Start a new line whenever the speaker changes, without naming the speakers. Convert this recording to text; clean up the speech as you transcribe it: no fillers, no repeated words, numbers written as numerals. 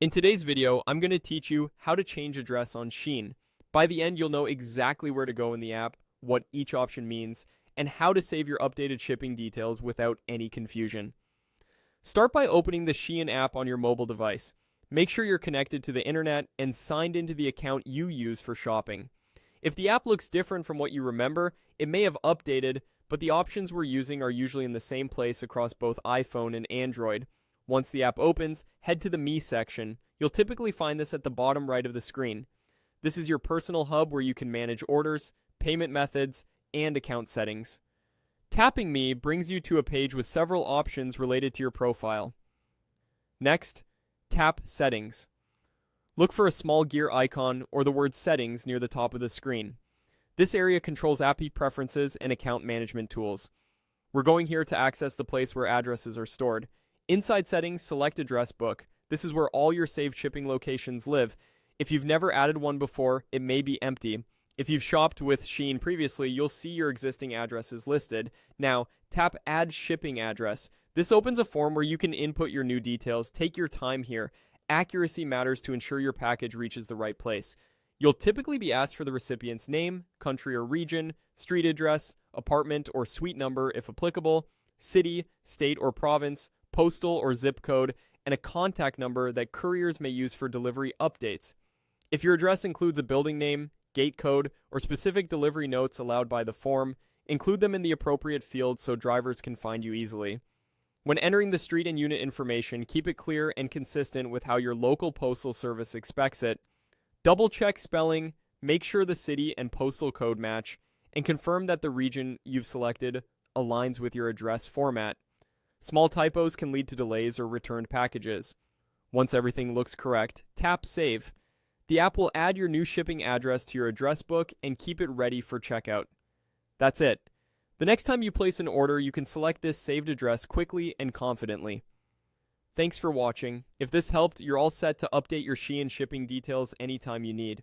In today's video, I'm going to teach you how to change address on Shein. By the end, you'll know exactly where to go in the app, what each option means, and how to save your updated shipping details without any confusion. Start by opening the Shein app on your mobile device. Make sure you're connected to the internet and signed into the account you use for shopping. If the app looks different from what you remember, it may have updated, but the options we're using are usually in the same place across both iPhone and Android. Once the app opens, head to the Me section. You'll typically find this at the bottom right of the screen. This is your personal hub where you can manage orders, payment methods, and account settings. Tapping Me brings you to a page with several options related to your profile. Next, tap Settings. Look for a small gear icon or the word Settings near the top of the screen. This area controls app preferences and account management tools. We're going here to access the place where addresses are stored. Inside Settings, select Address Book. This is where all your saved shipping locations live. If you've never added one before, it may be empty. If you've shopped with Shein previously, you'll see your existing addresses listed. Now, tap Add Shipping Address. This opens a form where you can input your new details. Take your time here. Accuracy matters to ensure your package reaches the right place. You'll typically be asked for the recipient's name, country or region, street address, apartment or suite number if applicable, city, state or province, postal or zip code, and a contact number that couriers may use for delivery updates. If your address includes a building name, gate code, or specific delivery notes allowed by the form, include them in the appropriate field so drivers can find you easily. When entering the street and unit information, keep it clear and consistent with how your local postal service expects it. Double-check spelling, make sure the city and postal code match, and confirm that the region you've selected aligns with your address format. Small typos can lead to delays or returned packages. Once everything looks correct, tap Save. The app will add your new shipping address to your address book and keep it ready for checkout. That's it. The next time you place an order, you can select this saved address quickly and confidently. Thanks for watching. If this helped, you're all set to update your Shein shipping details anytime you need.